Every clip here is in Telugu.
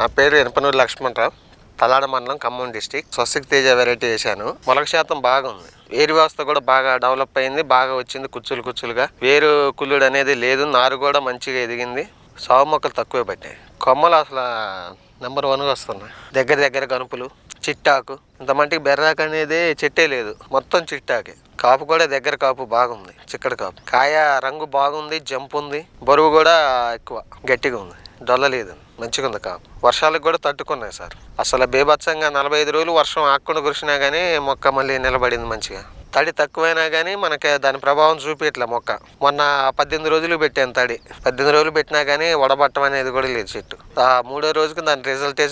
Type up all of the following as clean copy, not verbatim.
నా పేరు ఎనపనూరు లక్ష్మణరావు, తలాడ మండలం, ఖమ్మం డిస్టిక్. స్వస్తిక్ తేజ వెరైటీ వేసాను. మొలక శాతం బాగుంది. వేరు వ్యవస్థ కూడా బాగా డెవలప్ అయింది, బాగా వచ్చింది. కుచ్చులుగా వేరు కుళ్ళుడు అనేది లేదు. నారు కూడా మంచిగా ఎదిగింది. సాగు మొక్కలు తక్కువే పట్టాయి. కొమ్మలు అసలు నెంబర్ 1గా వస్తున్నాయి. దగ్గర గనుపులు, చిట్టాకు. ఇంత మట్టికి బెర్రాకు అనేది చెట్టే లేదు, మొత్తం చిట్టాకే. కాపు కూడా దగ్గర కాపు బాగుంది, చిక్కడి కాపు. కాయ రంగు బాగుంది, జంపు ఉంది. బరువు కూడా ఎక్కువ, గట్టిగా ఉంది, డొల్ల లేదు, మంచిగా ఉంది కాపు. వర్షాలకు కూడా తట్టుకున్నాయి సార్. అసలు బీభత్సంగా 45 రోజులు వర్షం ఆకుండా కురిసినా కానీ మొక్క మళ్ళీ నిలబడింది మంచిగా. తడి తక్కువైనా కానీ మనకి దాని ప్రభావం చూపించట్లే మొక్క. మొన్న 18 రోజులు పెట్టాను తడి. 18 రోజులు పెట్టినా కానీ వడబట్టం అనేది కూడా లేదు చెట్టు. ఆ 3వ రోజుకి దాని రిజల్టే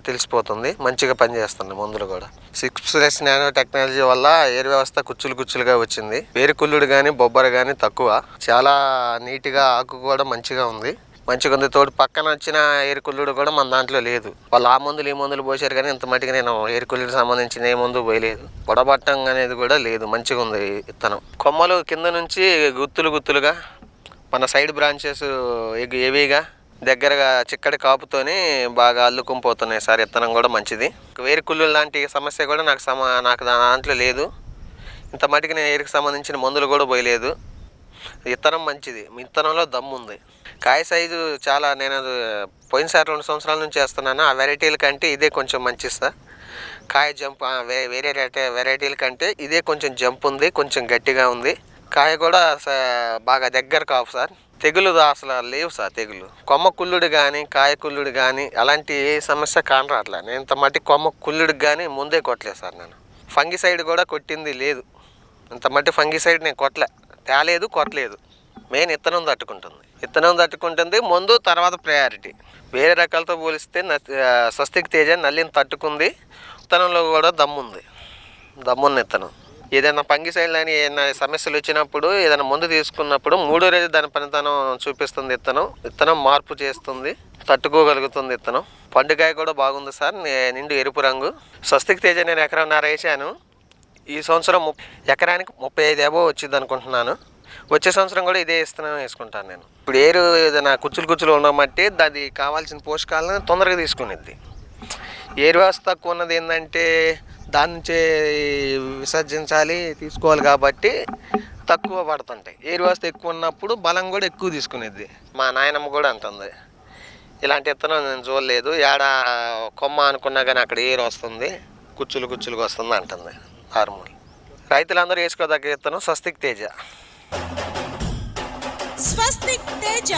తెలిసిపోతుంది. మంచిగా పనిచేస్తుంది మందులు కూడా. 6+ నానో టెక్నాలజీ వల్ల ఏరు వ్యవస్థ కుచ్చులుగా వచ్చింది. వేరు కుళ్ళుడు కానీ బొబ్బర కానీ తక్కువ. చాలా నీట్గా, ఆకు కూడా మంచిగా ఉంది. తోడు పక్కన వచ్చిన ఏరుకుళ్ళుడు కూడా మన దాంట్లో లేదు. వాళ్ళు ఆ మందులు ఈ మందులు పోసారు కానీ ఇంత మట్టికి నేను ఏరుకుళ్ళుడికి సంబంధించిన ఏ మందు పోయలేదు. పొడబట్టం అనేది కూడా లేదు, మంచిగా ఉంది విత్తనం. కొమ్మలు కింద నుంచి గుత్తులుగా, మన సైడ్ బ్రాంచెస్ హెవీగా, దగ్గరగా చిక్కడి కాపుతోని బాగా అల్లుకుని పోతున్నాయి సార్. విత్తనం కూడా మంచిది. వేరుకుళ్ళు లాంటి సమస్య కూడా నాకు దాంట్లో లేదు. ఇంత మట్టికి నేను ఏరుకు సంబంధించిన మందులు కూడా పోయలేదు. విత్తనం మంచిది, విత్తనంలో దమ్ము ఉంది. కాయ సైజు చాలా, నేను పోయినసారి 2 సంవత్సరాల నుంచి చేస్తున్నాను. ఆ వెరైటీల కంటే ఇదే కొంచెం మంచిది సార్. కాయ జంప్ వేరే వెరైటీల కంటే ఇదే కొంచెం జంప్ ఉంది, కొంచెం గట్టిగా ఉంది. కాయ కూడా బాగా దగ్గర కాపు సార్. తెగులు అసలు లేవు సార్. తెగులు కొమ్మ కుళ్ళుడు కానీ, కాయ కుళ్ళుడు కానీ అలాంటి ఏ సమస్య కానరాట్లే. నేను ఇంత మట్టి కొమ్మ కుళ్ళుడికి కానీ ముందే కొట్టలేదు సార్. నేను ఫంగిసైడ్ కూడా కొట్టింది లేదు. ఇంత మట్టి ఫంగిసైడ్ నేను కొట్టలేదు. మెయిన్ విత్తనం తట్టుకుంటుంది. ముందు తర్వాత ప్రయారిటీ. వేరే రకాలతో పోలిస్తే స్వస్తిక్ తేజ నల్లిని తట్టుకుంది. విత్తనంలో కూడా దమ్మున్న విత్తనం. ఏదైనా ఫంగిసైడ్ అని ఏదైనా సమస్యలు వచ్చినప్పుడు, ఏదైనా మందు తీసుకున్నప్పుడు 3వ రోజు దాని పనితనం చూపిస్తుంది. విత్తనం మార్పు చేస్తుంది, తట్టుకోగలుగుతుంది విత్తనం. పండుకాయ కూడా బాగుంది సార్, నిండు ఎరుపు రంగు. స్వస్తిక్ తేజ నేను ఎకరన్నర వేసాను. ఈ సంవత్సరం ఎకరానికి 35 అబోవ్ వచ్చింది అనుకుంటున్నాను. వచ్చే సంవత్సరం కూడా ఇదే వేసుకుంటాను నేను. ఇప్పుడు ఏరు ఏదైనా కుచ్చులు ఉండబట్టి దానికి కావాల్సిన పోషకాలను తొందరగా తీసుకునేది. ఏరు వ్యవస్థ తక్కువ ఉన్నది ఏంటంటే దాని నుంచే తీసుకోవాలి కాబట్టి తక్కువ పడుతుంటాయి. ఏరు వ్యవస్థ ఎక్కువ ఉన్నప్పుడు బలం కూడా ఎక్కువ తీసుకునేది. మా నాయనమ్మ కూడా అంటుంది, ఇలాంటి విత్తనం నేను చూడలేదు, కొమ్మ అనుకున్నా కానీ అక్కడ ఏరు వస్తుంది, కుచ్చులుగా వస్తుంది అంటుంది హార్మోన్. రైతులందరూ వేసుకోదగ్గ విత్తనం స్వస్తిక్ తేజ.